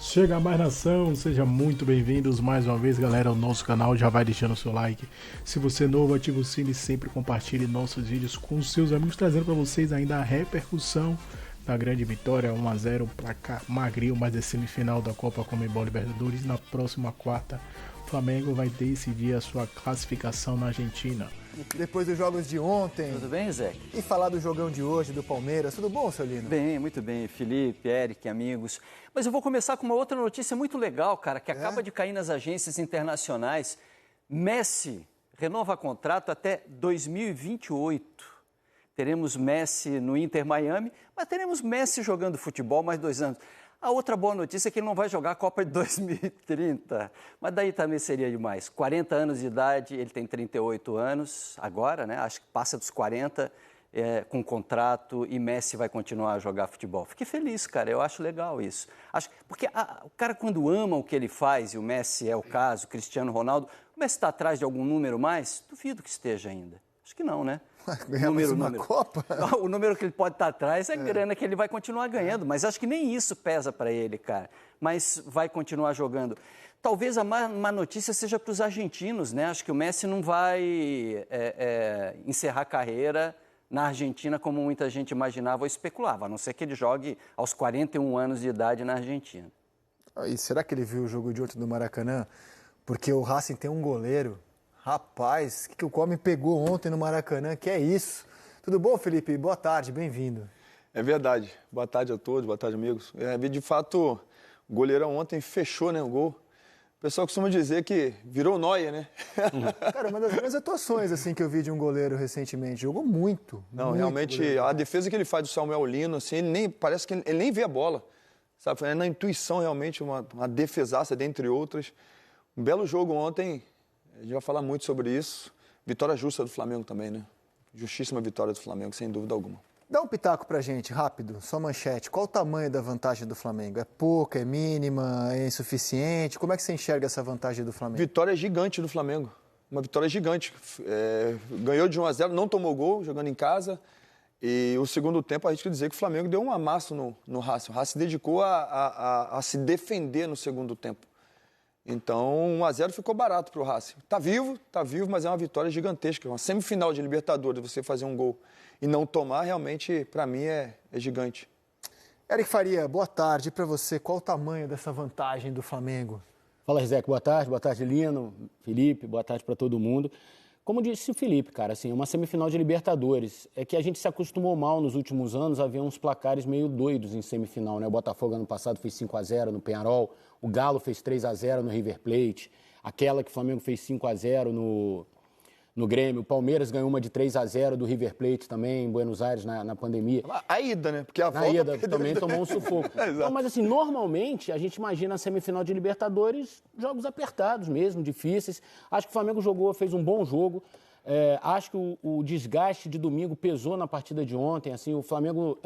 Chega mais nação, sejam muito bem-vindos mais uma vez, galera, ao nosso canal. Já vai deixando o seu like. Se você é novo, ative o sino e sempre compartilhe nossos vídeos com seus amigos, trazendo para vocês ainda a repercussão da grande vitória 1-0, placar magrinho, mas é semifinal da Copa Conmebol Libertadores. Na próxima quarta, o Flamengo vai decidir a sua classificação na Argentina. Depois dos jogos de ontem. Tudo bem, Zé? E falar do jogão de hoje, do Palmeiras. Tudo bom, seu Lino? Bem, muito bem. Felipe, Eric, amigos. Mas eu vou começar com uma outra notícia muito legal, cara, que acaba de cair nas agências internacionais. Messi renova contrato até 2028. Teremos Messi no Inter Miami, mas teremos Messi jogando futebol mais 2 anos. A outra boa notícia é que ele não vai jogar a Copa de 2030, mas daí também seria demais. 40 anos de idade, ele tem 38 anos agora, né? Acho que passa dos 40 com contrato e Messi vai continuar a jogar futebol. Fiquei feliz, cara, eu acho legal isso. Porque o cara quando ama o que ele faz, e o Messi é o caso, o Cristiano Ronaldo, o Messi está atrás de algum número mais? Duvido que esteja ainda. Acho que não, né? Ganhamos uma Copa? O número que ele pode estar atrás é grana que ele vai continuar ganhando, mas acho que nem isso pesa para ele, cara. Mas vai continuar jogando. Talvez a má notícia seja para os argentinos, né? Acho que o Messi não vai encerrar a carreira na Argentina como muita gente imaginava ou especulava, a não ser que ele jogue aos 41 anos de idade na Argentina. E será que ele viu o jogo de ontem do Maracanã? Porque o Racing tem um goleiro. Rapaz, o que o Come pegou ontem no Maracanã, que é isso? Tudo bom, Felipe? Boa tarde, bem-vindo. É verdade. Boa tarde a todos, boa tarde, amigos. De fato, o goleirão ontem fechou, né, o gol. O pessoal costuma dizer que virou Neuer, né? Cara, uma das grandes atuações assim, que eu vi de um goleiro recentemente. Jogou muito. Não, muito realmente, goleiro. a defesa que ele faz do Samuel Lino, assim, parece que ele nem vê a bola. Sabe? É na intuição, realmente, uma defesaça, dentre outras. Um belo jogo ontem. A gente vai falar muito sobre isso. Vitória justa do Flamengo também, né? Justíssima vitória do Flamengo, sem dúvida alguma. Dá um pitaco pra gente, rápido, só manchete. Qual o tamanho da vantagem do Flamengo? É pouca, é mínima, é insuficiente? Como é que você enxerga essa vantagem do Flamengo? Vitória gigante do Flamengo. Uma vitória gigante. Ganhou de 1-0, não tomou gol, jogando em casa. E o segundo tempo, a gente quer dizer que o Flamengo deu um amasso no Racing. O Racing se dedicou a se defender no segundo tempo. Então, 1-0 ficou barato para o Racing. Tá vivo, mas é uma vitória gigantesca. Uma semifinal de Libertadores, você fazer um gol e não tomar, realmente, para mim, é gigante. Eric Faria, boa tarde. E para você, qual o tamanho dessa vantagem do Flamengo? Fala, Rizek, boa tarde, Lino, Felipe, boa tarde para todo mundo. Como disse o Felipe, cara, assim, uma semifinal de Libertadores. É que a gente se acostumou mal nos últimos anos a ver uns placares meio doidos em semifinal, né? O Botafogo ano passado fez 5-0 no Peñarol, o Galo fez 3-0 no River Plate, aquela que o Flamengo fez 5-0 no Grêmio, o Palmeiras ganhou uma de 3-0 do River Plate também, em Buenos Aires, na pandemia. A ida, né? Porque a volta... A ida também tomou um sufoco. Então, mas assim, normalmente a gente imagina a semifinal de Libertadores jogos apertados mesmo, difíceis. Acho que o Flamengo fez um bom jogo. Acho que o desgaste de domingo pesou na partida de ontem. Assim, o Flamengo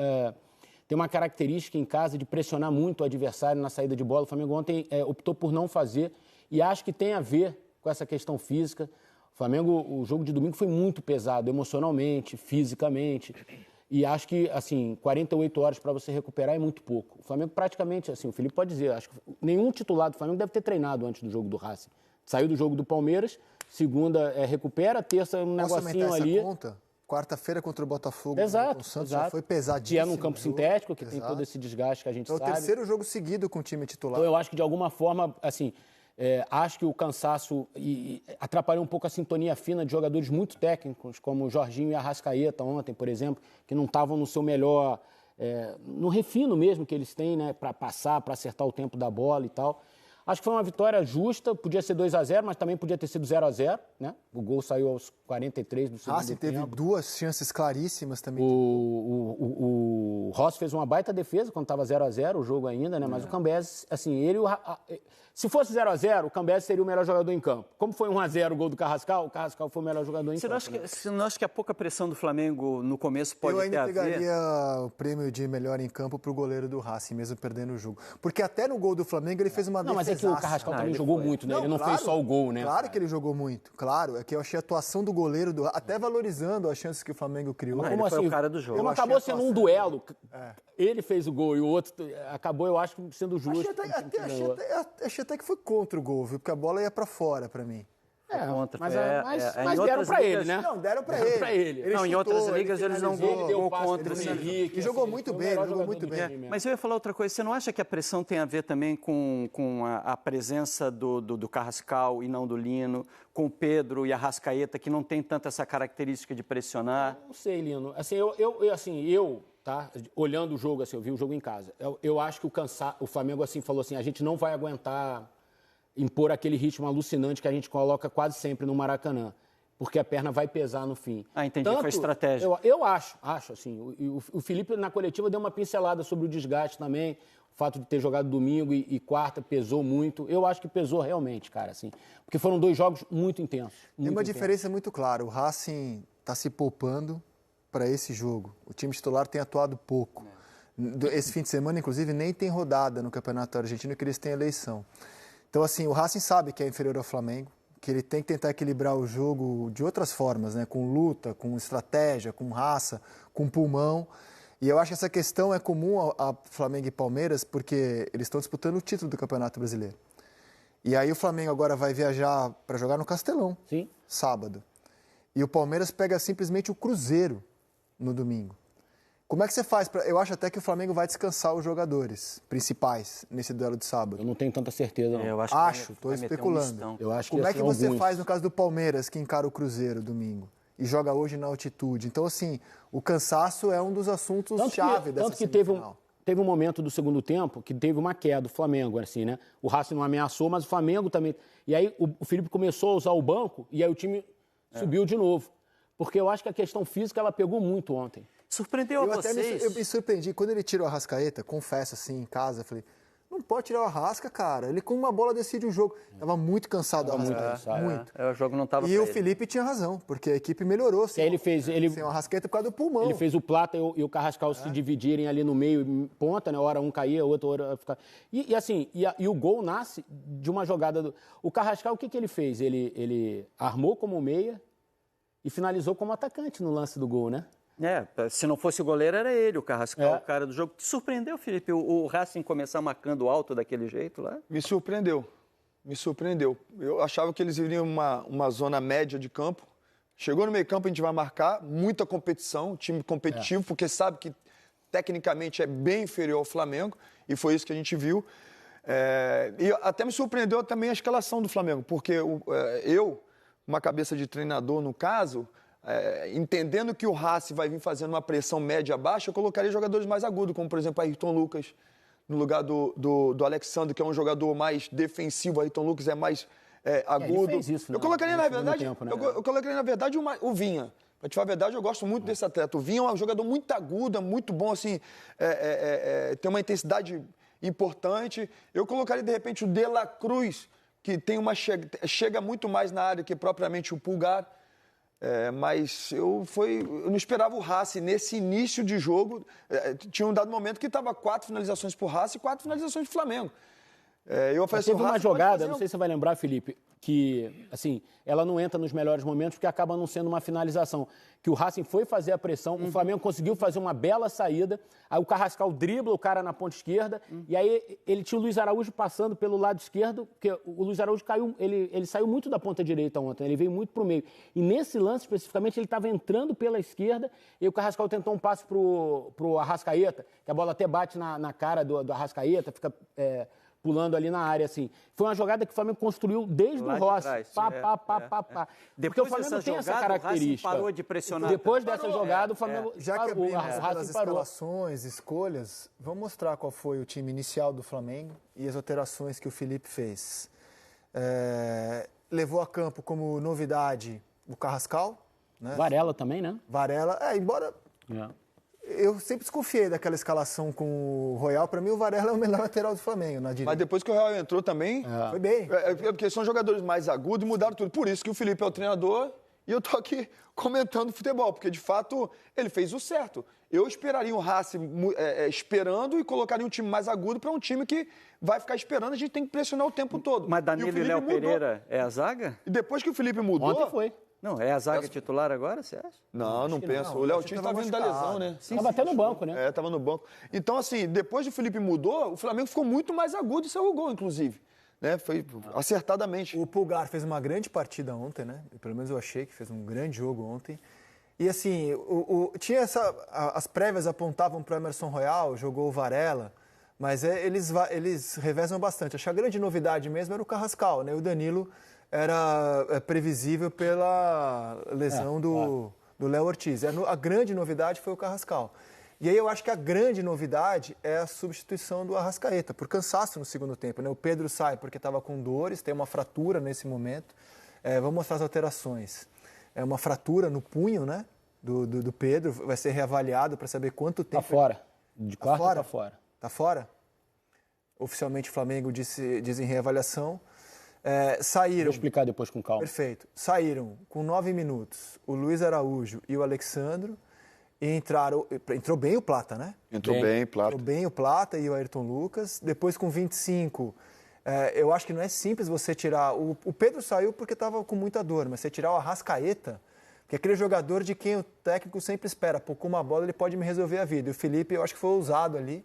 tem uma característica em casa de pressionar muito o adversário na saída de bola. O Flamengo ontem optou por não fazer e acho que tem a ver com essa questão física. O Flamengo, o jogo de domingo foi muito pesado, emocionalmente, fisicamente. E acho que, assim, 48 horas para você recuperar é muito pouco. O Flamengo praticamente, assim, o Felipe pode dizer, acho que nenhum titular do Flamengo deve ter treinado antes do jogo do Racing. Saiu do jogo do Palmeiras, segunda recupera, terça um negocinho ali. Essa conta? Quarta-feira contra o Botafogo. Exato, o Santos exato. Já foi pesadíssimo. Que é num campo sintético, que tem todo esse desgaste que a gente sabe. É o terceiro jogo seguido com o time titular. Então eu acho que de alguma forma, assim... acho que o cansaço atrapalhou um pouco a sintonia fina de jogadores muito técnicos, como o Jorginho e a Arrascaeta ontem, por exemplo, que não estavam no seu melhor, no refino mesmo que eles têm, né, para passar, para acertar o tempo da bola e tal. Acho que foi uma vitória justa, podia ser 2-0, mas também podia ter sido 0-0, né? O gol saiu aos 43 do segundo tempo. Teve 2 chances claríssimas também. O Rossi fez uma baita defesa quando estava 0-0 o jogo ainda, né? Mas o Cambés, assim, se fosse 0-0, o Cambés seria o melhor jogador em campo. Como foi 1-0 o gol do Carrascal, o Carrascal foi o melhor jogador em campo. Você não acha que a pouca pressão do Flamengo no começo pode ter a ver? Eu ainda pegaria o prêmio de melhor em campo para o goleiro do Racing, mesmo perdendo o jogo. Porque até no gol do Flamengo ele fez uma defesa é que o Carrascal também jogou muito, né? Ele não fez só o gol, né? Claro que ele jogou muito, claro. É que eu achei a atuação do goleiro, até valorizando as chances que o Flamengo criou. Mas ele foi o cara do jogo. Não acabou sendo um duelo. Ele fez o gol e o outro acabou, eu acho, sendo justo. Achei até que foi contra o gol, viu? Porque a bola ia pra fora, pra mim. Mas deram pra ele, né? Não, deram pra ele. Não, em outras ligas eles não gol contra. Henrique, jogou muito bem, jogou muito bem. Mas eu ia falar outra coisa. Você não acha que a pressão tem a ver também com a presença do Carrascal e não do Lino, com o Pedro e a Arrascaeta, que não tem tanto essa característica de pressionar? Não sei, Lino. Assim, tá? Olhando o jogo, assim, eu vi o jogo em casa. Eu acho que o Flamengo assim falou assim, a gente não vai aguentar impor aquele ritmo alucinante que a gente coloca quase sempre no Maracanã, porque a perna vai pesar no fim. Ah, entendi, foi estratégia. Eu acho assim, o Felipe na coletiva deu uma pincelada sobre o desgaste também, o fato de ter jogado domingo e quarta pesou muito. Eu acho que pesou realmente, cara, assim, porque foram 2 jogos muito intensos. Tem uma diferença muito clara, o Racing está se poupando para esse jogo. O time titular tem atuado pouco. Esse fim de semana, inclusive, nem tem rodada no Campeonato Argentino, que eles têm eleição. Então, assim, o Racing sabe que é inferior ao Flamengo, que ele tem que tentar equilibrar o jogo de outras formas, né? Com luta, com estratégia, com raça, com pulmão. E eu acho que essa questão é comum a Flamengo e Palmeiras, porque eles estão disputando o título do Campeonato Brasileiro. E aí o Flamengo agora vai viajar para jogar no Castelão, sábado. E o Palmeiras pega simplesmente o Cruzeiro no domingo. Como é que você faz? Eu acho até que o Flamengo vai descansar os jogadores principais nesse duelo de sábado. Eu não tenho tanta certeza, não. Eu estou especulando. Eu acho que Como é que você faz no caso do Palmeiras, que encara o Cruzeiro domingo? E joga hoje na altitude. Então, assim, o cansaço é um dos assuntos-chave dessa semifinal. Teve um momento do segundo tempo que teve uma queda do Flamengo, assim, né? O Racing não ameaçou, mas o Flamengo também. E aí o Felipe começou a usar o banco e aí o time subiu de novo. Porque eu acho que a questão física, ela pegou muito ontem. Surpreendeu vocês? Eu me surpreendi. Quando ele tirou a Arrascaeta, confesso assim, em casa, eu falei, não pode tirar o Arrasca, cara. Ele com uma bola decide o jogo. Tava muito cansado o Arrascaeta. Muito. O jogo não tava. E o Felipe tinha razão, porque a equipe melhorou. Sem o Arrascaeta por causa do pulmão. Ele fez o Plata e o Carrascal se dividirem ali no meio, ponta, né? Hora um caía, hora ficar. E o gol nasce de uma jogada O Carrascal, o que ele fez? Ele armou como meia e finalizou como atacante no lance do gol, né? Se não fosse o goleiro, era ele, o Carrascal, o cara do jogo. Te surpreendeu, Felipe, o Racing começar marcando alto daquele jeito lá? Me surpreendeu. Eu achava que eles iriam uma zona média de campo. Chegou no meio campo, a gente vai marcar, muita competição, time competitivo, porque sabe que tecnicamente é bem inferior ao Flamengo, e foi isso que a gente viu. E até me surpreendeu também a escalação do Flamengo, porque uma cabeça de treinador no caso... entendendo que o Racing vai vir fazendo uma pressão média-baixa, eu colocaria jogadores mais agudos, como, por exemplo, Ayrton Lucas, no lugar do Alexandre, que é um jogador mais defensivo. Ayrton Lucas é mais agudo. Ele fez isso, eu colocaria, na verdade, tempo, né? eu colocaria, na verdade, o Vinha. Pra te falar a verdade, eu gosto muito desse atleta. O Vinha é um jogador muito agudo, muito bom, assim, tem uma intensidade importante. Eu colocaria, de repente, o De La Cruz, que tem chega muito mais na área que propriamente o Pulgar. Mas eu não esperava o Racing nesse início de jogo. Tinha um dado momento que estava 4 finalizações para o Racing e 4 finalizações para o Flamengo. Teve uma jogada, não sei se você vai lembrar, Felipe, que assim, ela não entra nos melhores momentos porque acaba não sendo uma finalização. Que o Racing foi fazer a pressão, o Flamengo conseguiu fazer uma bela saída, aí o Carrascal dribla o cara na ponta esquerda, e aí ele tinha o Luiz Araújo passando pelo lado esquerdo, porque o Luiz Araújo caiu, ele saiu muito da ponta direita ontem, ele veio muito pro meio. E nesse lance, especificamente, ele estava entrando pela esquerda, e o Carrascal tentou um passe pro Arrascaeta, que a bola até bate na cara do Arrascaeta, fica... pulando ali na área, assim. Foi uma jogada que o Flamengo construiu desde o Rossi. Porque o Flamengo tem essa característica. O parou de pressionar. Depois dessa jogada, o Flamengo já que abrimos as escalações, escolhas, vamos mostrar qual foi o time inicial do Flamengo e as alterações que o Felipe fez. Levou a campo como novidade o Carrascal. Né? Varela também, né? Varela, embora... Eu sempre desconfiei daquela escalação com o Royal. Para mim, o Varela é o melhor lateral do Flamengo, na direita. Mas depois que o Royal entrou também... Foi bem. Porque são jogadores mais agudos e mudaram tudo. Por isso que o Felipe é o treinador e eu tô aqui comentando futebol, porque de fato ele fez o certo. Eu esperaria o Racing esperando e colocaria um time mais agudo para um time que vai ficar esperando, a gente tem que pressionar o tempo todo. Mas Danilo e Léo Pereira é a zaga? E depois que o Felipe mudou... Ontem foi. Não, é a zaga titular agora, você acha? Não penso. O Léo Ortiz tá vindo da lesão, né? Estava até no banco, né? Estava no banco. Então, assim, depois que o Felipe mudou, o Flamengo ficou muito mais agudo e saiu o gol, inclusive. Né? Foi acertadamente. O Pulgar fez uma grande partida ontem, né? Pelo menos eu achei que fez um grande jogo ontem. E assim, tinha as prévias apontavam para o Emerson Royal, jogou o Varela, mas eles revezam bastante. Acho que a grande novidade mesmo era o Carrascal, né? O Danilo era previsível pela lesão do Léo Ortiz. A grande novidade foi o Carrascal. E aí eu acho que a grande novidade é a substituição do Arrascaeta, por cansaço no segundo tempo, né? O Pedro sai porque estava com dores, tem uma fratura nesse momento. Vamos mostrar as alterações. É uma fratura no punho, né? Do Pedro, vai ser reavaliado para saber quanto tempo... Tá fora. De quarta tá fora. Tá fora? Oficialmente o Flamengo diz em reavaliação. Saíram... Vou explicar depois com calma. Perfeito. Saíram com 9 minutos o Luiz Araújo e o Alexandro e entrou bem o Plata, né? Entrou bem o Plata e o Ayrton Lucas. Depois com 25... eu acho que não é simples você tirar... O Pedro saiu porque estava com muita dor, mas você tirar o Arrascaeta, que é aquele jogador de quem o técnico sempre espera. Pô, com uma bola ele pode me resolver a vida. E o Felipe, eu acho que foi ousado ali,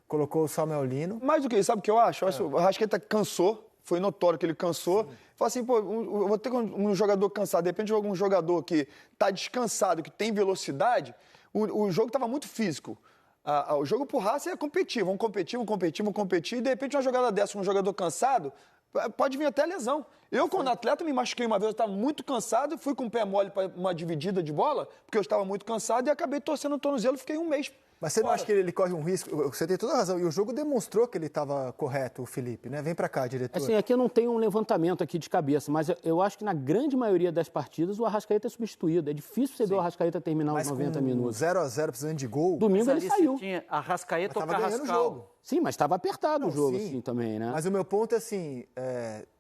colocou o Samuel Lino. Mais do que isso, sabe o que eu acho? Eu acho que o Arrascaeta cansou, foi notório que ele cansou. Falei assim, pô, eu vou ter um jogador cansado, de repente um jogador que está descansado, que tem velocidade, o jogo estava muito físico. O jogo pro Racing é competir, vamos competir, e de repente uma jogada dessa, um jogador cansado, pode vir até lesão. Eu, quando atleta, me machuquei uma vez, eu estava muito cansado, fui com o pé mole para uma dividida de bola, porque eu estava muito cansado e acabei torcendo o tornozelo, fiquei um mês. Mas você não acha que ele corre um risco? Você tem toda a razão. E o jogo demonstrou que ele estava correto, o Felipe, né? Vem para cá, diretor. Assim, aqui eu não tenho um levantamento aqui de cabeça, mas eu acho que na grande maioria das partidas o Arrascaeta é substituído. É difícil você ver o Arrascaeta terminar os 90 minutos. 0-0 precisando de gol. Domingo ele saiu. Tinha Arrascaeta ou ganhando o jogo. Sim, mas estava apertado o jogo, assim, também, né? Mas o meu ponto é assim,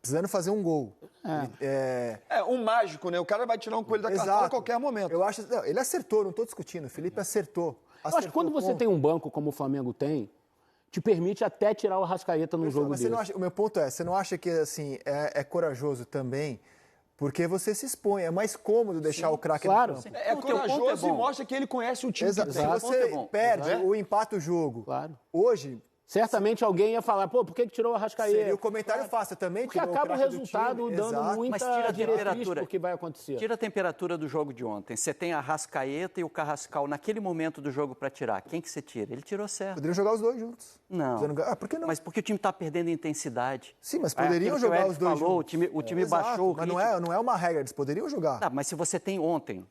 precisando fazer um gol. Um mágico, né? O cara vai tirar um coelho da cartola a qualquer momento. Eu acho, ele acertou, não estou discutindo. O Felipe acertou. Eu acho que quando você tem um banco como o Flamengo tem, te permite até tirar o Arrascaeta num jogo desse. O meu ponto você não acha que assim, é corajoso também? Porque você se expõe, é mais cômodo deixar o craque no campo. É corajoso e mostra que ele conhece o time. Exato. Se você perde ou empata o jogo, hoje... Certamente alguém ia falar, pô, por que tirou o Arrascaeta? Seria o comentário fácil também. Porque acaba o resultado dando muita diretriz pro que vai acontecer. Tira a temperatura do jogo de ontem. Você tem a Arrascaeta e o Carrascal naquele momento do jogo para tirar. Quem que você tira? Ele tirou certo. Poderiam jogar os dois juntos. Não. Por que não? Mas porque o time está perdendo intensidade. Sim, mas poderiam jogar os dois juntos. O time baixou o ritmo. Mas não é uma regra, eles poderiam jogar. Tá, mas se você tem ontem,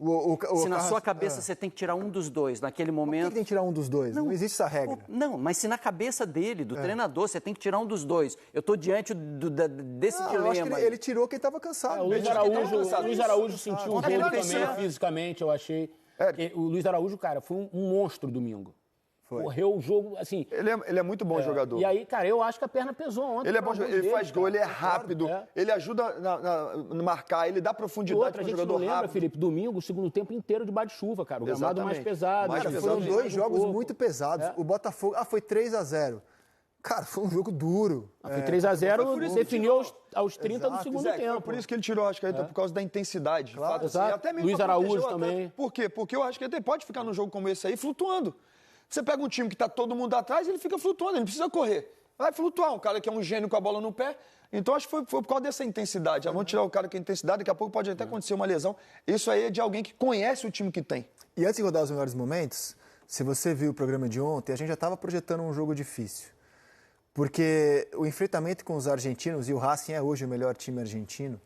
se na sua cabeça você tem que tirar um dos dois naquele momento... Por que tem que tirar um dos dois? Não existe essa regra. Não, mas se na cabeça dele, do treinador, você tem que tirar um dos dois. Eu estou diante desse dilema. Eu acho que ele tirou quem estava cansado. O Luiz Araújo sentiu um jogo também fisicamente, eu achei. O Luiz Araújo, cara, foi um monstro domingo. Correu o jogo, assim... Ele é muito bom jogador. E aí, cara, eu acho que a perna pesou ontem. Ele é bom jogador, ele faz gol, ele é rápido, ele ajuda na marcar, ele dá profundidade para o jogador rápido. A gente não lembra, Felipe, domingo, o segundo tempo inteiro debaixo de chuva, cara. O gramado mais pesado. Foram 2 jogos muito pesados. O Botafogo... foi 3-0. Cara, foi um jogo duro. Foi 3-0, definiu aos 30 do segundo tempo. Foi por isso que ele tirou o Arrascaeta, por causa da intensidade. Claro, assim, até mesmo Luiz Araújo também. Por quê? Porque o Arrascaeta pode ficar num jogo como esse aí flutuando. Você pega um time que está todo mundo atrás, ele fica flutuando, ele não precisa correr. Vai flutuar, um cara que é um gênio com a bola no pé. Então, acho que foi por causa dessa intensidade. Vamos tirar o cara com a intensidade, daqui a pouco pode até acontecer uma lesão. Isso aí é de alguém que conhece o time que tem. E antes de rodar os melhores momentos, se você viu o programa de ontem, a gente já estava projetando um jogo difícil. Porque o enfrentamento com os argentinos, e o Racing é hoje o melhor time argentino,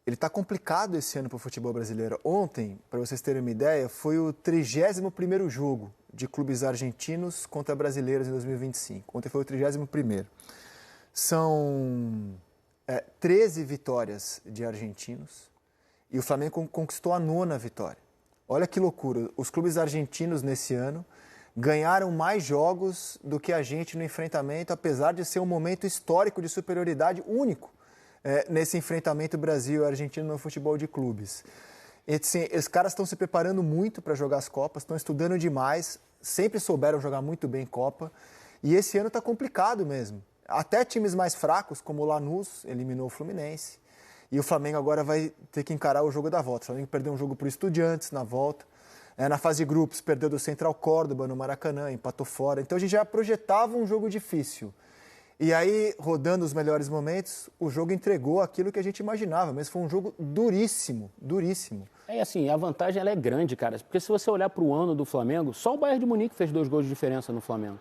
ele está complicado esse ano para o futebol brasileiro. Ontem, para vocês terem uma ideia, foi o 31º jogo de clubes argentinos contra brasileiros em 2025. Ontem foi o 31º. São 13 vitórias de argentinos e o Flamengo conquistou a 9ª vitória. Olha que loucura. Os clubes argentinos nesse ano ganharam mais jogos do que a gente no enfrentamento, apesar de ser um momento histórico de superioridade único nesse enfrentamento Brasil-Argentina no futebol de clubes. Assim, os caras estão se preparando muito para jogar as Copas, estão estudando demais, sempre souberam jogar muito bem Copa. E esse ano está complicado mesmo. Até times mais fracos, como o Lanús, eliminou o Fluminense. E o Flamengo agora vai ter que encarar o jogo da volta. O Flamengo perdeu um jogo para o Estudiantes na volta. Na fase de grupos, perdeu do Central Córdoba no Maracanã, empatou fora. Então a gente já projetava um jogo difícil. E aí, rodando os melhores momentos, o jogo entregou aquilo que a gente imaginava. Mas foi um jogo duríssimo, duríssimo. Assim, a vantagem ela é grande, cara. Porque se você olhar para o ano do Flamengo, só o Bayern de Munique fez 2 gols de diferença no Flamengo.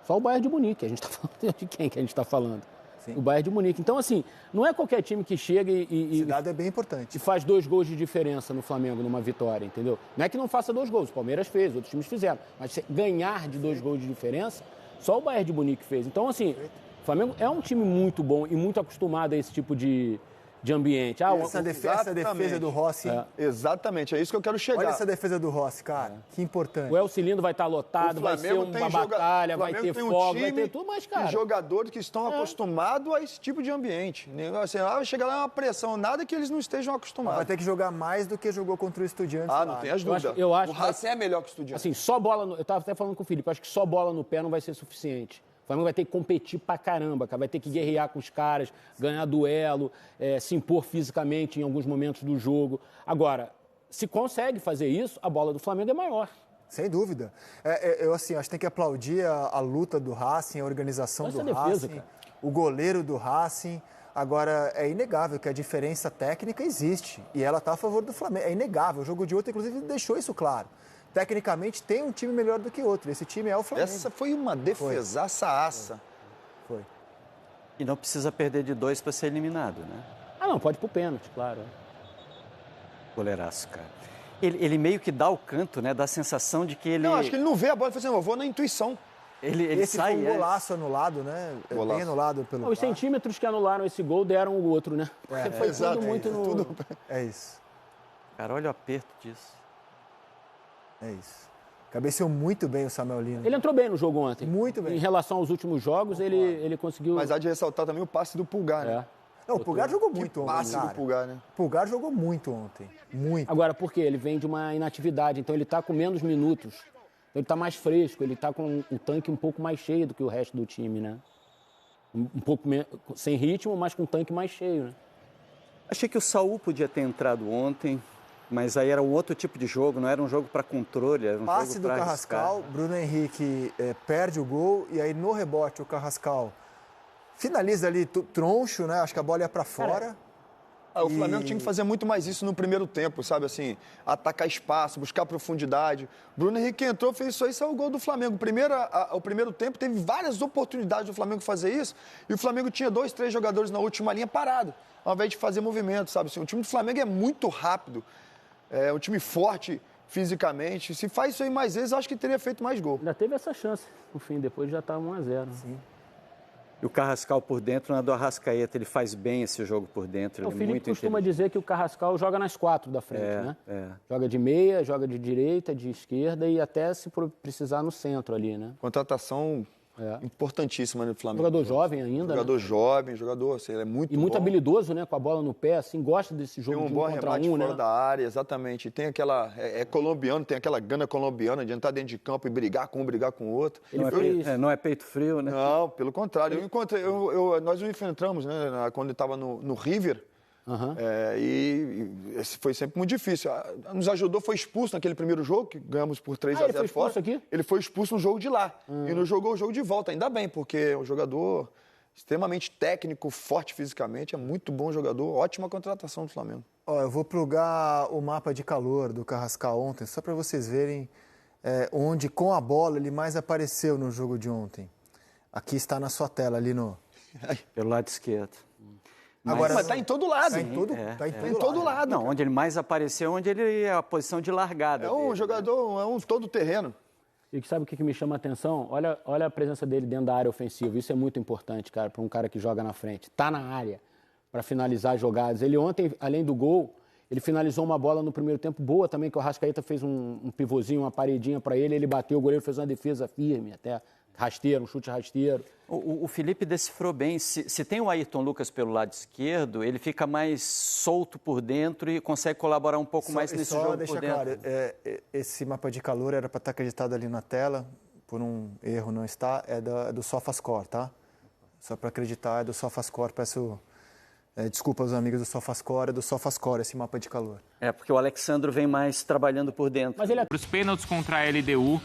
Só o Bayern de Munique. A gente está falando de quem que a gente está falando? Sim. O Bayern de Munique. Então, assim, não é qualquer time que chega Esse dado é bem importante. E faz 2 gols de diferença no Flamengo numa vitória, entendeu? Não é que não faça 2 gols. O Palmeiras fez, outros times fizeram. Mas ganhar de 2 gols de diferença, só o Bayern de Munique fez. Então, assim, o Flamengo é um time muito bom e muito acostumado a esse tipo de ambiente. Essa defesa do Rossi. Exatamente, é isso que eu quero chegar. Olha essa defesa do Rossi, cara. Que importante. O El Cilindro vai estar lotado, vai ser uma batalha, vai ter folga, vai ter tudo, mas, cara... jogadores que estão acostumados a esse tipo de ambiente. Assim, chega lá uma pressão, nada que eles não estejam acostumados. Vai ter que jogar mais do que jogou contra o Estudiantes. Não tem as dúvidas. Eu acho o Racing é melhor que o Estudiantes. Assim, só bola... Eu estava até falando com o Felipe, acho que só bola no pé não vai ser suficiente. O Flamengo vai ter que competir pra caramba, cara. Vai ter que guerrear com os caras, ganhar duelo, se impor fisicamente em alguns momentos do jogo. Agora, se consegue fazer isso, a bola do Flamengo é maior. Sem dúvida. Eu, assim, acho que tem que aplaudir a luta do Racing, a organização do Racing, o goleiro do Racing. Agora, é inegável que a diferença técnica existe e ela está a favor do Flamengo. É inegável. O jogo de ontem, inclusive, deixou isso claro. Tecnicamente, tem um time melhor do que outro. Esse time é o Flamengo. Essa foi uma defesaça-aça. Foi. E não precisa perder de 2 para ser eliminado, né? Não, pode ir pro pênalti, claro. Goleiraço, cara. Ele meio que dá o canto, né? Dá a sensação de que ele... Não, acho que ele não vê a bola e fala assim, eu vou na intuição. Ele sai... Esse foi um golaço anulado, né? Golaço. Bem anulado pelo VAR. Os centímetros que anularam esse gol deram o outro, né? Foi tudo muito no... É isso. Cara, olha o aperto disso. É isso. Cabeceou muito bem o Samuel Lino. Ele entrou bem no jogo ontem. Muito bem. Em relação aos últimos jogos, ele conseguiu... Mas há de ressaltar também o passe do Pulgar, né? Não, o Pulgar jogou muito ontem, passe do Pulgar, né? O Pulgar jogou muito ontem. Muito. Agora, por quê? Ele vem de uma inatividade, então ele está com menos minutos. Ele está mais fresco, ele está com o tanque um pouco mais cheio do que o resto do time, né? Um pouco sem ritmo, mas com o tanque mais cheio, né? Achei que o Saul podia ter entrado ontem, mas aí era um outro tipo de jogo, não era um jogo para controle, era um passe jogo do para Carrascal, arriscar. Bruno Henrique perde o gol e aí no rebote o Carrascal finaliza ali troncho, né? Acho que a bola ia para fora. O Flamengo tinha que fazer muito mais isso no primeiro tempo, sabe? Assim, atacar espaço, buscar profundidade. Bruno Henrique entrou, fez isso aí, saiu o gol do Flamengo. O primeiro tempo teve várias oportunidades do Flamengo fazer isso e o Flamengo tinha 2, 3 jogadores na última linha parado, ao invés de fazer movimento, sabe? Assim, o time do Flamengo é muito rápido, é um time forte fisicamente. Se faz isso aí mais vezes, acho que teria feito mais gol. Ainda teve essa chance no fim, depois já estava 1-0. Sim. E o Carrascal por dentro, na do Arrascaeta, ele faz bem esse jogo por dentro. O Felipe costuma dizer que o Carrascal joga nas 4 da frente, né? Joga de meia, joga de direita, de esquerda e até se precisar no centro ali, né? Contratação importantíssima no Flamengo. Jogador jovem ainda, Jogador jovem, jogador, assim, ele é muito bom. E muito habilidoso, né? Com a bola no pé, assim, gosta desse jogo tem de bom contra remate fora né? da área, exatamente. Tem aquela... É colombiano, tem aquela gana colombiana de entrar dentro de campo e brigar com um, brigar com o outro. Não é peito frio, né? Não, pelo contrário. Nós o enfrentamos, né? Quando ele estava no River. E foi sempre muito difícil. Nos ajudou, foi expulso naquele primeiro jogo, que ganhamos por 3-0 ele foi expulso fora. Aqui? Ele foi expulso no jogo de lá. E não jogou o jogo de volta, ainda bem, porque é um jogador extremamente técnico, forte fisicamente, é muito bom jogador, ótima contratação do Flamengo. Eu vou plugar o mapa de calor do Carrascal ontem, só para vocês verem onde, com a bola, ele mais apareceu no jogo de ontem. Aqui está na sua tela, ali no... Pelo lado esquerdo. Mas está em todo lado. Está em todo lado. Não, onde ele mais apareceu, onde ele é a posição de largada. É um jogador, é um todo-terreno. E sabe o que me chama a atenção? Olha a presença dele dentro da área ofensiva. Isso é muito importante, cara, para um cara que joga na frente. Tá na área para finalizar as jogadas. Ele ontem, além do gol, ele finalizou uma bola no primeiro tempo boa também, que o Arrascaeta fez um pivôzinho, uma paredinha para ele bateu, o goleiro fez uma defesa firme até. rasteiro, um chute rasteiro. O Felipe decifrou bem. Se tem o Ayrton Lucas pelo lado esquerdo, ele fica mais solto por dentro e consegue colaborar um pouco mais nesse jogo por dentro. Claro, esse mapa de calor era para estar acreditado ali na tela, por um erro não está, é do SofaScore, tá? Só para acreditar, é do SofaScore, peço desculpa aos amigos do SofaScore, é do SofaScore esse mapa de calor. Porque o Alexandro vem mais trabalhando por dentro. Mas os pênaltis contra a LDU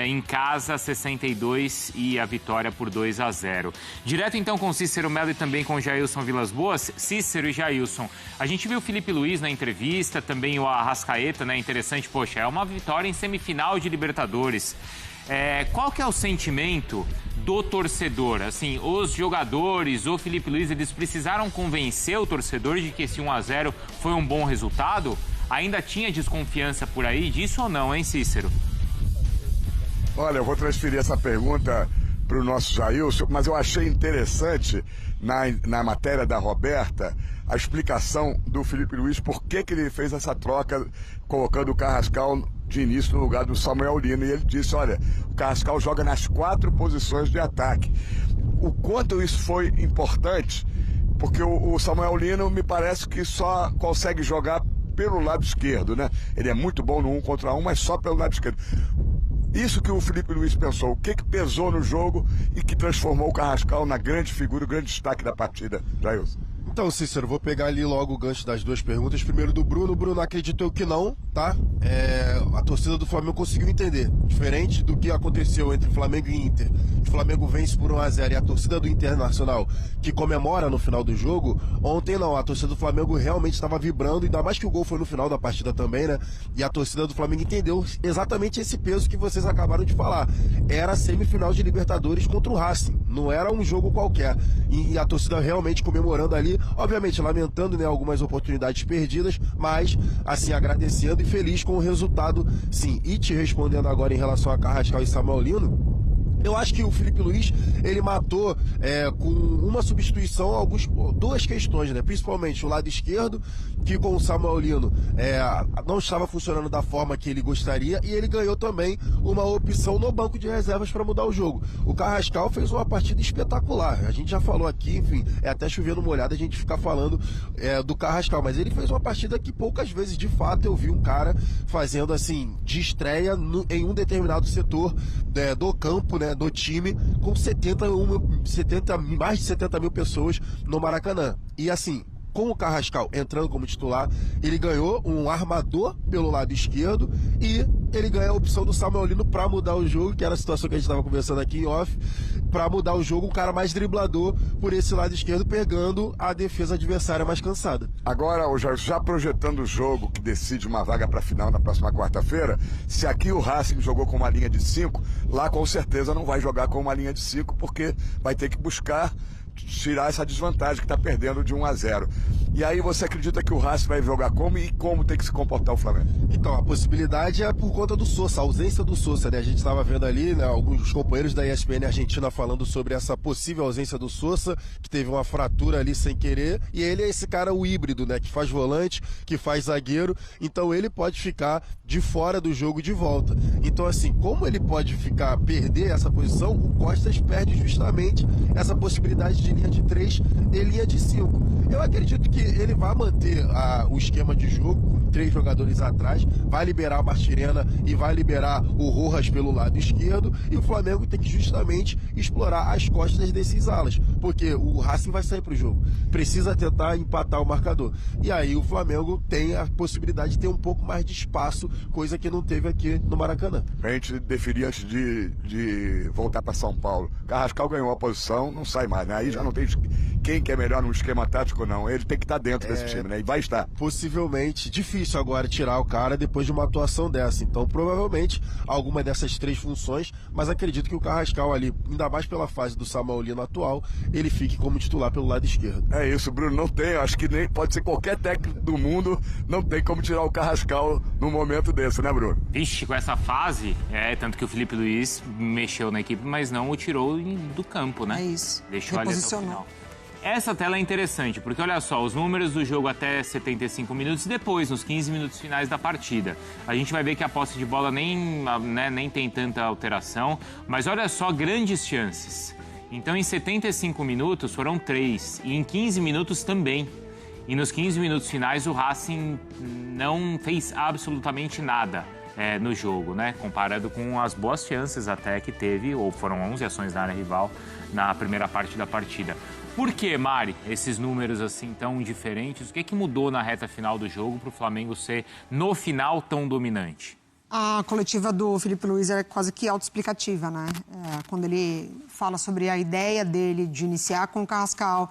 em casa, 62 e a vitória por 2-0. Direto então com Cícero Melo e também com Jailson Vilas Boas. Cícero e Jailson, a gente viu o Felipe Luiz na entrevista, também o Arrascaeta, né? Interessante, poxa, é uma vitória em semifinal de Libertadores. Qual que é o sentimento do torcedor? Assim, os jogadores, o Felipe Luiz, eles precisaram convencer o torcedor de que esse 1-0 foi um bom resultado? Ainda tinha desconfiança por aí disso ou não, hein, Cícero? Olha, eu vou transferir essa pergunta para o nosso Jailson, mas eu achei interessante na matéria da Roberta a explicação do Felipe Luiz por que ele fez essa troca colocando o Carrascal de início no lugar do Samuel Lino. E ele disse, olha, o Carrascal joga nas 4 posições de ataque. O quanto isso foi importante, porque o Samuel Lino me parece que só consegue jogar pelo lado esquerdo, né? Ele é muito bom no 1 contra 1, mas só pelo lado esquerdo. Isso que o Felipe Luiz pensou, o que pesou no jogo e que transformou o Carrascal na grande figura, o grande destaque da partida, Jailson? Então, Cícero, vou pegar ali logo o gancho das 2 perguntas. Primeiro do Bruno. O Bruno acredito que não, tá? A torcida do Flamengo conseguiu entender. Diferente do que aconteceu entre Flamengo e Inter. O Flamengo vence por 1-0 e a torcida do Internacional, que comemora no final do jogo, ontem não. A torcida do Flamengo realmente estava vibrando, ainda mais que o gol foi no final da partida também, né? E a torcida do Flamengo entendeu exatamente esse peso que vocês acabaram de falar. Era a semifinal de Libertadores contra o Racing. Não era um jogo qualquer. E a torcida realmente comemorando ali, obviamente lamentando, né, algumas oportunidades perdidas, mas assim agradecendo e feliz com o resultado, sim. E te respondendo agora em relação a Carrascal e Samuel Lino, eu acho que o Felipe Luiz, ele matou com uma substituição 2 questões, né? Principalmente o lado esquerdo, que com o Samuel Lino não estava funcionando da forma que ele gostaria, e ele ganhou também uma opção no banco de reservas para mudar o jogo. O Carrascal fez uma partida espetacular. A gente já falou aqui, enfim, até chovendo molhado a gente ficar falando do Carrascal, mas ele fez uma partida que poucas vezes, de fato, eu vi um cara fazendo assim, de estreia em um determinado setor do campo, né? Do time, com mais de 70 mil pessoas no Maracanã. E assim, com o Carrascal entrando como titular, ele ganhou um armador pelo lado esquerdo e ele ganha a opção do Samuel Lino para mudar o jogo, que era a situação que a gente estava conversando aqui em off, para mudar o jogo, um cara mais driblador por esse lado esquerdo, pegando a defesa adversária mais cansada. Agora, já projetando o jogo que decide uma vaga para a final na próxima quarta-feira, se aqui o Racing jogou com uma linha de 5, lá com certeza não vai jogar com uma linha de 5, porque vai ter que buscar tirar essa desvantagem que está perdendo de 1-0. E aí você acredita que o Racing vai jogar como e como tem que se comportar o Flamengo? Então, a possibilidade é por conta do Sousa, a ausência do Sousa, né? A gente estava vendo ali, né, alguns companheiros da ESPN Argentina falando sobre essa possível ausência do Sousa, que teve uma fratura ali sem querer, e ele é esse cara, o híbrido, né, que faz volante, que faz zagueiro, então ele pode ficar de fora do jogo de volta. Então, assim, como ele pode perder essa posição, o Costas perde justamente essa possibilidade de linha de 3 e linha de 5. Eu acredito que ele vai manter o esquema de jogo com 3 jogadores atrás, vai liberar o Martirena e vai liberar o Rojas pelo lado esquerdo, e o Flamengo tem que justamente explorar as costas desses alas, porque o Racing vai sair pro jogo, precisa tentar empatar o marcador, e aí o Flamengo tem a possibilidade de ter um pouco mais de espaço, coisa que não teve aqui no Maracanã. A gente deferir antes de voltar para São Paulo. Carrascal ganhou a posição, não sai mais, né? Aí já não tem quem que é melhor no esquema tático, não. Ele tem que estar dentro desse time, né? E vai estar. Possivelmente. Difícil agora tirar o cara depois de uma atuação dessa. Então, provavelmente, alguma dessas 3 funções, mas acredito que o Carrascal ali, ainda mais pela fase do Samuel Lino atual, ele fique como titular pelo lado esquerdo. É isso, Bruno. Não tem. Acho que nem pode ser qualquer técnico do mundo, não tem como tirar o Carrascal num momento desse, né, Bruno? Vixe, com essa fase, tanto que o Felipe Luiz mexeu na equipe, mas não o tirou do campo, né? É isso. Deixou ali até o final. Essa tela é interessante, porque olha só, os números do jogo até 75 minutos e depois, nos 15 minutos finais da partida. A gente vai ver que a posse de bola nem tem tanta alteração, mas olha só, grandes chances. Então, em 75 minutos foram 3, e em 15 minutos também. E nos 15 minutos finais, o Racing não fez absolutamente nada no jogo, né? Comparado com as boas chances até que teve, ou foram 11 ações na área rival na primeira parte da partida. Por que, Mari, esses números assim tão diferentes? O que mudou na reta final do jogo para o Flamengo ser, no final, tão dominante? A coletiva do Filipe Luís é quase que autoexplicativa, né? Quando ele fala sobre a ideia dele de iniciar com o Carrascal,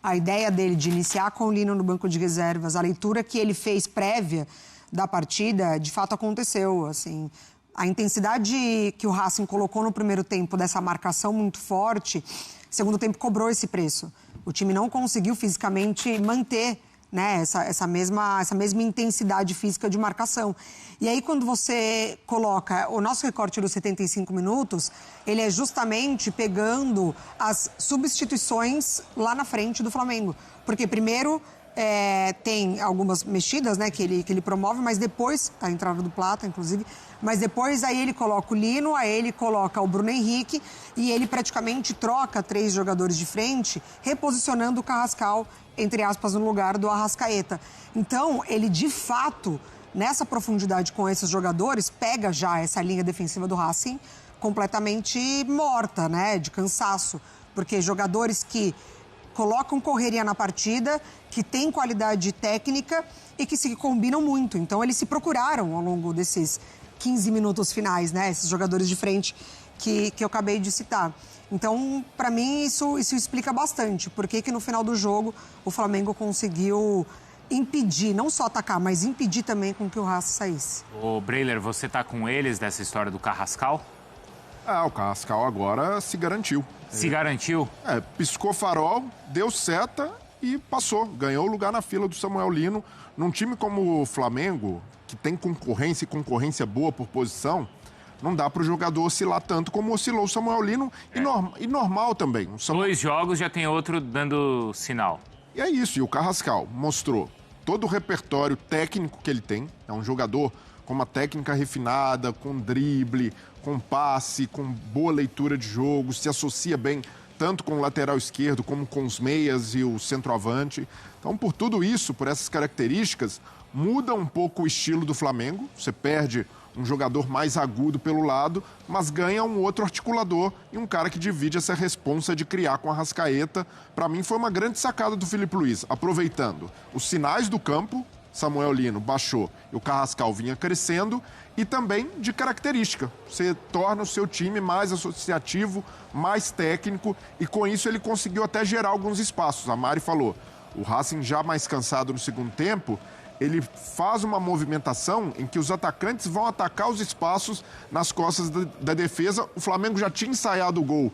a ideia dele de iniciar com o Lino no banco de reservas, a leitura que ele fez prévia da partida, de fato aconteceu, assim. A intensidade que o Racing colocou no primeiro tempo dessa marcação muito forte, segundo tempo cobrou esse preço. O time não conseguiu fisicamente manter, né, essa mesma intensidade física de marcação. E aí, quando você coloca o nosso recorte dos 75 minutos, ele é justamente pegando as substituições lá na frente do Flamengo. Porque primeiro tem algumas mexidas, né, que ele promove, mas depois, a entrada do Plata, inclusive, mas depois aí ele coloca o Lino, aí ele coloca o Bruno Henrique e ele praticamente troca 3 jogadores de frente, reposicionando o Carrascal, entre aspas, no lugar do Arrascaeta. Então, ele de fato, nessa profundidade com esses jogadores, pega já essa linha defensiva do Racing completamente morta, né, de cansaço, porque jogadores que colocam correria na partida, que têm qualidade técnica e que se combinam muito. Então, eles se procuraram ao longo desses 15 minutos finais, né? Esses jogadores de frente que eu acabei de citar. Então, para mim, isso explica bastante. Por que no final do jogo o Flamengo conseguiu impedir, não só atacar, mas impedir também com que o Racing saísse. Ô, Breiler, você tá com eles dessa história do Carrascal? O Carrascal agora se garantiu. Se garantiu? Piscou farol, deu seta e passou. Ganhou o lugar na fila do Samuel Lino. Num time como o Flamengo, que tem concorrência e concorrência boa por posição, não dá para o jogador oscilar tanto como oscilou o Samuel Lino e normal também. 2 jogos já tem outro dando sinal. E é isso, e o Carrascal mostrou todo o repertório técnico que ele tem. É um jogador com uma técnica refinada, com drible, com passe, com boa leitura de jogo, se associa bem tanto com o lateral esquerdo como com os meias e o centroavante. Então, por tudo isso, por essas características, muda um pouco o estilo do Flamengo. Você perde um jogador mais agudo pelo lado, mas ganha um outro articulador e um cara que divide essa responsa de criar com a Arrascaeta. Para mim, foi uma grande sacada do Filipe Luís, aproveitando os sinais do campo. Samuel Lino baixou e o Carrascal vinha crescendo, e também de característica. Você torna o seu time mais associativo, mais técnico, e com isso ele conseguiu até gerar alguns espaços. A Mari falou, o Racing já mais cansado no segundo tempo, ele faz uma movimentação em que os atacantes vão atacar os espaços nas costas da defesa. O Flamengo já tinha ensaiado o gol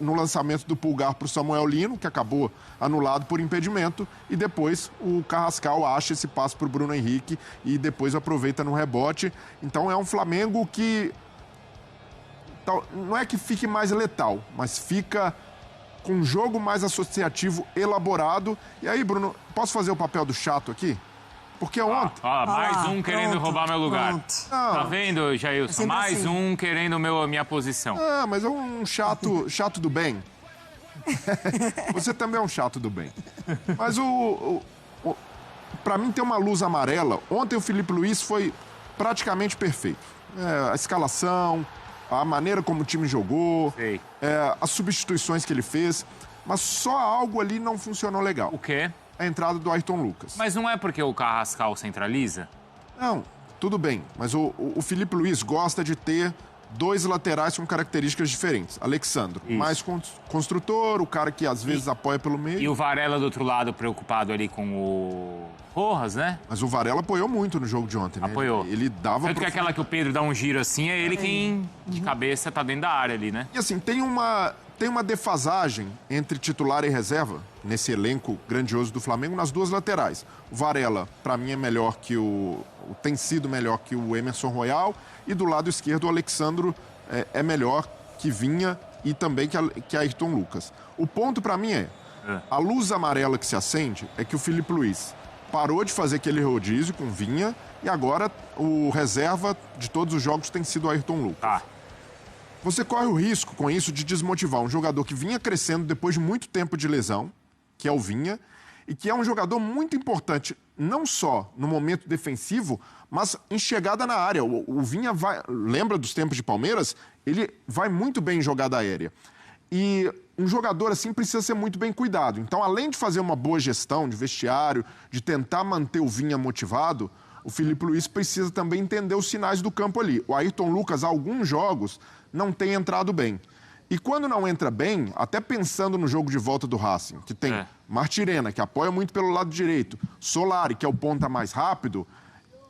no lançamento do Pulgar para o Samuel Lino, que acabou anulado por impedimento, e depois o Carrascal acha esse passe para o Bruno Henrique e depois aproveita no rebote. Então é um Flamengo que não é que fique mais letal, mas fica com um jogo mais associativo, elaborado. E aí, Bruno, posso fazer o papel do chato aqui? Porque ontem... mais um querendo roubar meu lugar. Tá vendo, Jailson? Mais um querendo minha posição. Mas é um chato do bem. Você também é um chato do bem. Mas pra mim tem uma luz amarela. Ontem o Filipe Luís foi praticamente perfeito. A escalação, a maneira como o time jogou, as substituições que ele fez. Mas só algo ali não funcionou legal. O quê? A entrada do Ayrton Lucas. Mas não é porque o Carrascal centraliza? Não, tudo bem. Mas o Filipe Luís gosta de ter 2 laterais com características diferentes. Alexandro, mais construtor, o cara que às vezes apoia pelo meio. E o Varela do outro lado preocupado ali com o Rojas, né? Mas o Varela apoiou muito no jogo de ontem, né? Apoiou. Ele dava... Tanto que aquela que o Pedro dá um giro assim, é ele quem de cabeça tá dentro da área ali, né? E assim, tem uma defasagem entre titular e reserva nesse elenco grandioso do Flamengo nas 2 laterais. O Varela, para mim, é melhor que tem sido melhor que o Emerson Royal, e do lado esquerdo o Alexandro é melhor que Vinha e também que Ayrton Lucas. O ponto para mim A luz amarela que se acende é que o Filipe Luís parou de fazer aquele rodízio com Vinha e agora o reserva de todos os jogos tem sido o Ayrton Lucas. Você corre o risco com isso de desmotivar um jogador que vinha crescendo depois de muito tempo de lesão, que é o Vinha, e que é um jogador muito importante, não só no momento defensivo, mas em chegada na área. O Vinha lembra dos tempos de Palmeiras? Ele vai muito bem em jogada aérea. E um jogador assim precisa ser muito bem cuidado. Então, além de fazer uma boa gestão de vestiário, de tentar manter o Vinha motivado, o Filipe Luís precisa também entender os sinais do campo ali. O Ayrton Lucas, há alguns jogos, não tem entrado bem. E quando não entra bem, até pensando no jogo de volta do Racing, que tem Martirena, que apoia muito pelo lado direito, Solari, que é o ponta mais rápido,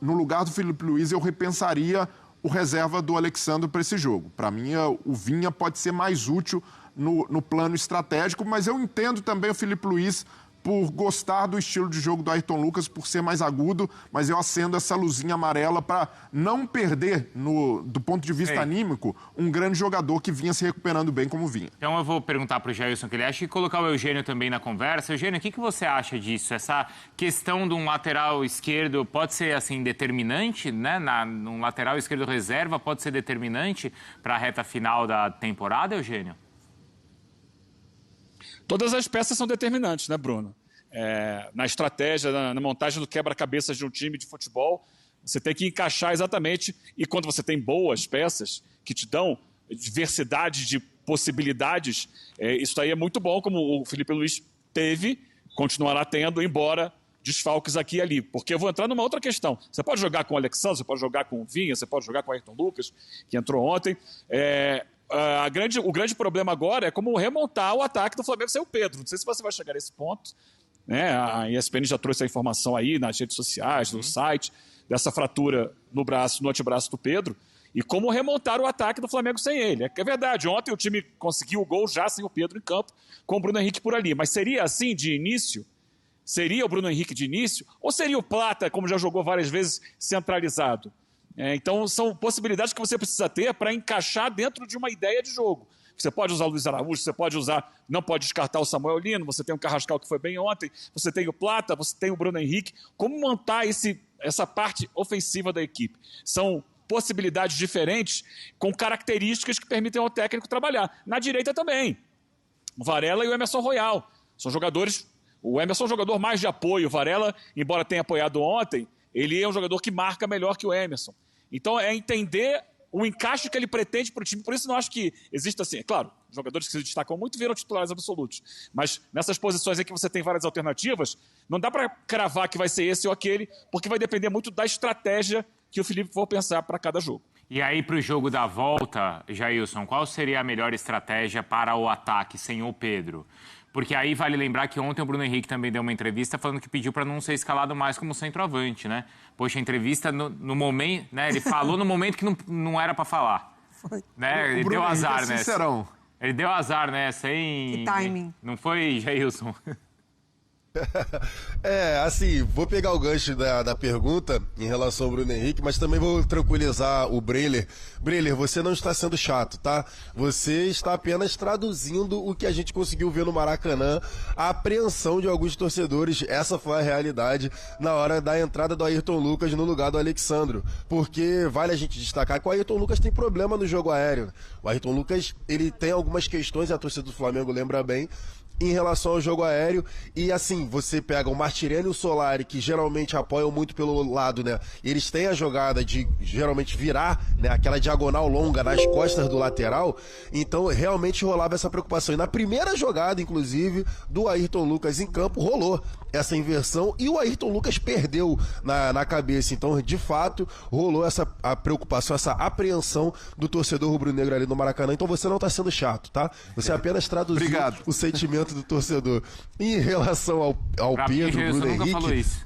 no lugar do Filipe Luís eu repensaria o reserva do Alexandre para esse jogo. Para mim, o Vinha pode ser mais útil no plano estratégico, mas eu entendo também o Filipe Luís por gostar do estilo de jogo do Ayrton Lucas, por ser mais agudo, mas eu acendo essa luzinha amarela para não perder, do ponto de vista anímico, um grande jogador que vinha se recuperando bem como vinha. Então eu vou perguntar para o Jailson o que ele acha e colocar o Eugênio também na conversa. Eugênio, o que você acha disso? Essa questão de um lateral esquerdo pode ser assim determinante, né? Num lateral esquerdo reserva pode ser determinante para a reta final da temporada, Eugênio? Todas as peças são determinantes, né, Bruno? Na estratégia, na montagem do quebra-cabeças de um time de futebol, você tem que encaixar exatamente. E quando você tem boas peças que te dão diversidade de possibilidades, isso aí é muito bom, como o Filipe Luís teve, continuará tendo, embora desfalques aqui e ali. Porque eu vou entrar numa outra questão. Você pode jogar com o Alexandre, você pode jogar com o Vinha, você pode jogar com o Ayrton Lucas, que entrou ontem. O grande problema agora é como remontar o ataque do Flamengo sem o Pedro. Não sei se você vai chegar nesse ponto. Né? A ESPN já trouxe a informação aí nas redes sociais, no site, dessa fratura no antebraço do Pedro. E como remontar o ataque do Flamengo sem ele. É verdade, ontem o time conseguiu o gol já sem o Pedro em campo, com o Bruno Henrique por ali. Mas seria assim de início? Seria o Bruno Henrique de início? Ou seria o Plata, como já jogou várias vezes, centralizado? Então, são possibilidades que você precisa ter para encaixar dentro de uma ideia de jogo. Você pode usar o Luiz Araújo, você pode usar, não pode descartar o Samuel Lino, você tem o Carrascal que foi bem ontem, você tem o Plata, você tem o Bruno Henrique. Como montar essa parte ofensiva da equipe? São possibilidades diferentes com características que permitem ao técnico trabalhar. Na direita também. O Varela e o Emerson Royal. São jogadores... O Emerson é um jogador mais de apoio. O Varela, embora tenha apoiado ontem, ele é um jogador que marca melhor que o Emerson. Então, é entender o encaixe que ele pretende para o time. Por isso, não acho que exista assim. É claro, jogadores que se destacam muito viram titulares absolutos. Mas nessas posições em que você tem várias alternativas, não dá para cravar que vai ser esse ou aquele, porque vai depender muito da estratégia que o Felipe for pensar para cada jogo. E aí, para o jogo da volta, Jailson, qual seria a melhor estratégia para o ataque sem o Pedro? Porque aí vale lembrar que ontem o Bruno Henrique também deu uma entrevista falando que pediu para não ser escalado mais como centroavante, né? Poxa, a entrevista no momento, né? Ele falou no momento que não era para falar. Foi. Né? Ele deu azar nessa. Sincerão. Ele deu azar nessa, hein? Que timing. Não foi, Jailson? Assim, vou pegar o gancho da pergunta em relação ao Bruno Henrique, mas também vou tranquilizar o Breler. Breler, você não está sendo chato, tá? Você está apenas traduzindo o que a gente conseguiu ver no Maracanã, a apreensão de alguns torcedores. Essa foi a realidade na hora da entrada do Ayrton Lucas no lugar do Alexandro, porque vale a gente destacar que o Ayrton Lucas tem problema no jogo aéreo. O Ayrton Lucas, ele tem algumas questões, a torcida do Flamengo lembra bem, em relação ao jogo aéreo. E assim, você pega o Martirena e o Solari, que geralmente apoiam muito pelo lado, né? Eles têm a jogada de geralmente virar, né, aquela diagonal longa nas costas do lateral. Então realmente rolava essa preocupação. E na primeira jogada, inclusive, do Ayrton Lucas em campo, rolou essa inversão e o Ayrton Lucas perdeu na cabeça. Então, de fato, rolou a preocupação, essa apreensão do torcedor rubro-negro ali no Maracanã. Então você não está sendo chato, tá? Você apenas traduziu o sentimento do torcedor. Em relação ao Pedro, Bruno Henrique... Nunca falou isso.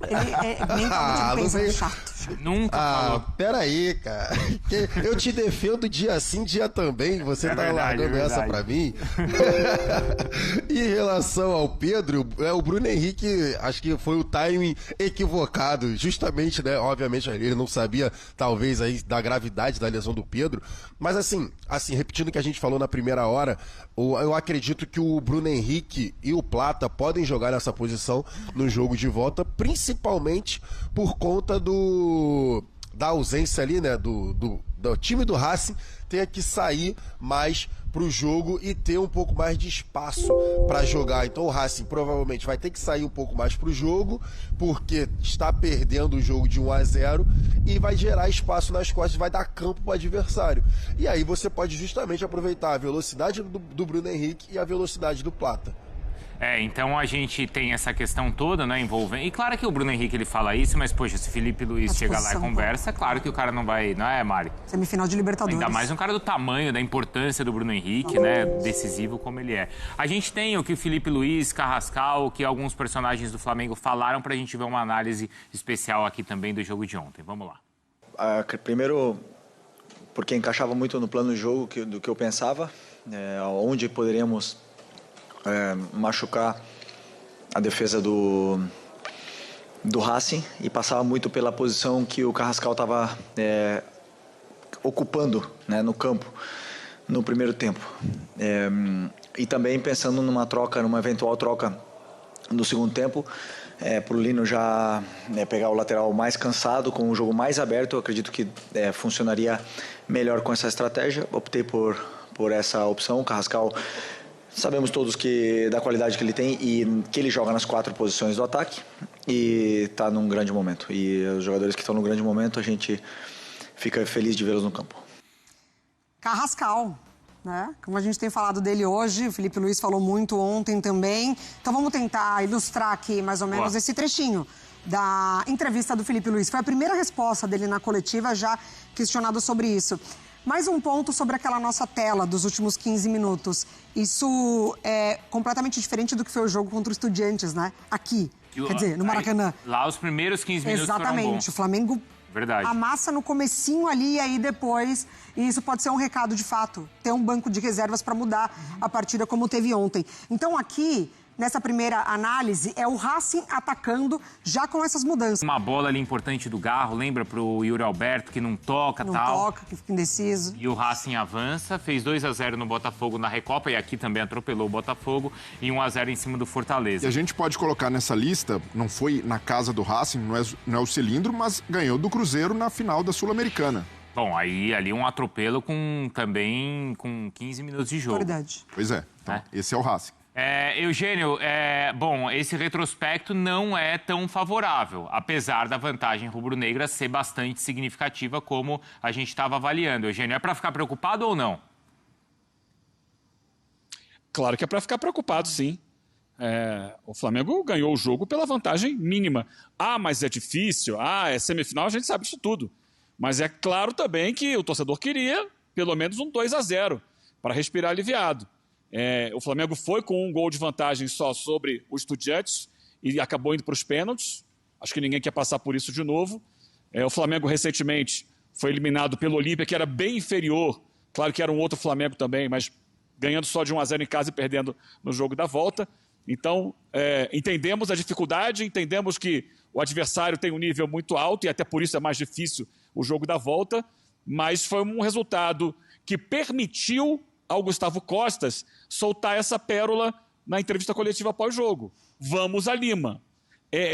Ele mentalmente pensa chato. Nunca falou. Peraí, cara. Eu te defendo dia sim, dia também. Você tá largando essa pra mim? Em relação ao Pedro, o Bruno Henrique, acho que foi o timing equivocado. Justamente, né? Obviamente, ele não sabia, talvez, aí, da gravidade da lesão do Pedro. Mas assim, repetindo o que a gente falou na primeira hora, eu acredito que o Bruno Henrique e o Plata podem jogar nessa posição no jogo de volta, principalmente por conta da ausência ali, né, do time do Racing ter que sair mais pro jogo e ter um pouco mais de espaço para jogar. Então o Racing provavelmente vai ter que sair um pouco mais pro jogo, porque está perdendo o jogo de 1-0 e vai gerar espaço nas costas, vai dar campo pro adversário. E aí você pode justamente aproveitar a velocidade do Bruno Henrique e a velocidade do Plata. Então a gente tem essa questão toda, né, envolvendo... E claro que o Bruno Henrique, ele fala isso, mas, poxa, se Felipe Luiz chegar lá e conversa, claro que o cara não vai... Não é, Mari? Semifinal de Libertadores. Ainda mais um cara do tamanho, da importância do Bruno Henrique, né, decisivo como ele é. A gente tem o que o Felipe Luiz, Carrascal, que alguns personagens do Flamengo falaram pra gente ver uma análise especial aqui também do jogo de ontem. Vamos lá. Primeiro, porque encaixava muito no plano de jogo do que eu pensava, onde poderíamos... machucar a defesa do Racing, e passava muito pela posição que o Carrascal estava ocupando, né, no campo no primeiro tempo, e também pensando numa eventual troca no segundo tempo, para o Lino já pegar o lateral mais cansado, com o jogo mais aberto. Eu acredito que funcionaria melhor com essa estratégia. Optei por essa opção. O Carrascal, sabemos todos da qualidade que ele tem e que ele joga nas 4 posições do ataque e está num grande momento. E os jogadores que estão num grande momento, a gente fica feliz de vê-los no campo. Carrascal, né? Como a gente tem falado dele hoje, o Felipe Luiz falou muito ontem também. Então vamos tentar ilustrar aqui mais ou menos esse trechinho da entrevista do Felipe Luiz. Foi a primeira resposta dele na coletiva, já questionado sobre isso. Mais um ponto sobre aquela nossa tela dos últimos 15 minutos. Isso é completamente diferente do que foi o jogo contra o Estudiantes, né? Aqui, quer dizer, no Maracanã. Lá os primeiros 15 minutos Exatamente, foram bons. O Flamengo amassa no comecinho ali e aí depois... E isso pode ser um recado de fato, ter um banco de reservas para mudar a partida como teve ontem. Então aqui... Nessa primeira análise, é o Racing atacando já com essas mudanças. Uma bola ali importante do Garro, lembra pro Yuri Alberto, que não toca, não toca, que fica indeciso. E o Racing avança, fez 2-0 no Botafogo na Recopa, e aqui também atropelou o Botafogo, e 1-0 em cima do Fortaleza. E a gente pode colocar nessa lista, não foi na casa do Racing, não é o cilindro, mas ganhou do Cruzeiro na final da Sul-Americana. Bom, aí ali um atropelo também com 15 minutos de jogo. Verdade. Pois é, então, esse é o Racing. Eugênio, bom, esse retrospecto não é tão favorável, apesar da vantagem rubro-negra ser bastante significativa, como a gente estava avaliando. Eugênio, é para ficar preocupado ou não? Claro que é para ficar preocupado, sim. O Flamengo ganhou o jogo pela vantagem mínima. Mas é difícil, é semifinal, a gente sabe disso tudo. Mas é claro também que o torcedor queria pelo menos um 2-0 para respirar aliviado. O Flamengo foi com um gol de vantagem só sobre o Estudiantes e acabou indo para os pênaltis. Acho que ninguém quer passar por isso de novo. O Flamengo recentemente foi eliminado pelo Olímpia, que era bem inferior. Claro que era um outro Flamengo também, mas ganhando só de 1-0 em casa e perdendo no jogo da volta. Então, entendemos a dificuldade, entendemos que o adversário tem um nível muito alto e até por isso é mais difícil o jogo da volta, mas foi um resultado que permitiu ao Gustavo Costas soltar essa pérola na entrevista coletiva pós-jogo. Vamos a Lima.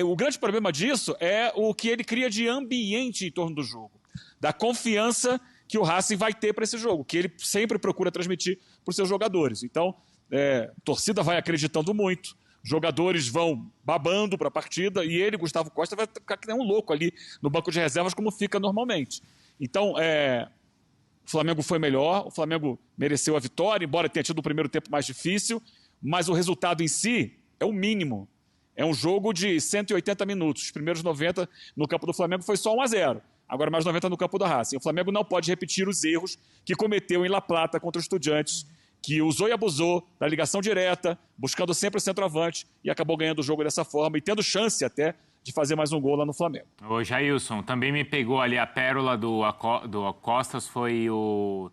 O grande problema disso é o que ele cria de ambiente em torno do jogo, da confiança que o Racing vai ter para esse jogo, que ele sempre procura transmitir para os seus jogadores. Então, a torcida vai acreditando muito, jogadores vão babando para a partida e ele, Gustavo Costa, vai ficar que nem um louco ali no banco de reservas, como fica normalmente. Então, o Flamengo foi melhor, o Flamengo mereceu a vitória, embora tenha tido o primeiro tempo mais difícil, mas o resultado em si é o mínimo. É um jogo de 180 minutos. Os primeiros 90 no campo do Flamengo foi só 1-0. Agora mais 90 no campo do Racing. O Flamengo não pode repetir os erros que cometeu em La Plata contra os Estudiantes, que usou e abusou da ligação direta, buscando sempre o centroavante e acabou ganhando o jogo dessa forma e tendo chance até de fazer mais um gol lá no Flamengo. Ô Jailson, também me pegou ali a pérola do Costas, foi o...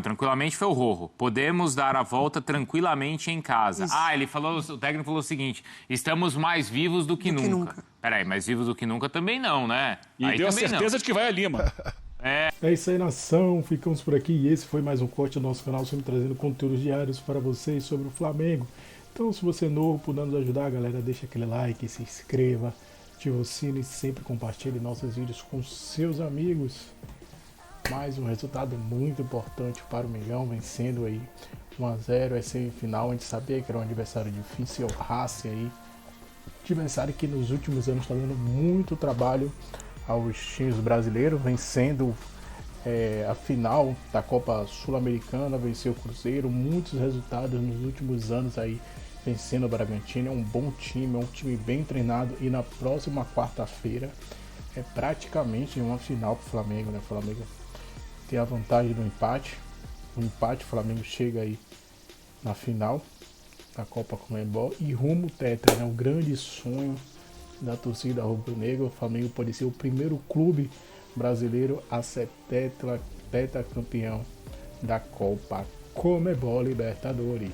tranquilamente foi o Rojo. Podemos dar a volta tranquilamente em casa. Isso. Ele falou, o técnico falou o seguinte: estamos mais vivos do que nunca. Peraí, mais vivos do que nunca também não, né? E aí deu a certeza de que vai a Lima. É isso aí, nação. Ficamos por aqui. E esse foi mais um corte do nosso canal, sempre trazendo conteúdos diários para vocês sobre o Flamengo. Então, se você é novo, puder nos ajudar, galera, deixa aquele like, se inscreva, ative o sino e sempre compartilhe nossos vídeos com seus amigos. Mais um resultado muito importante para o Mengão, vencendo aí 1-0, é semifinal. A gente sabia que era um adversário difícil, o Racing aí, adversário que nos últimos anos está dando muito trabalho aos times brasileiros, vencendo a final da Copa Sul-Americana, venceu o Cruzeiro, muitos resultados nos últimos anos aí, vencendo o Bragantino. É um bom time, é um time bem treinado, e na próxima quarta-feira é praticamente uma final para o Flamengo, né? O Flamengo tem a vantagem do empate. O empate, o Flamengo chega aí na final da Copa Conmebol e rumo ao tetra, né? Um grande sonho da torcida rubro-negra. O Flamengo pode ser o primeiro clube brasileiro a ser tetracampeão da Copa Conmebol Libertadores.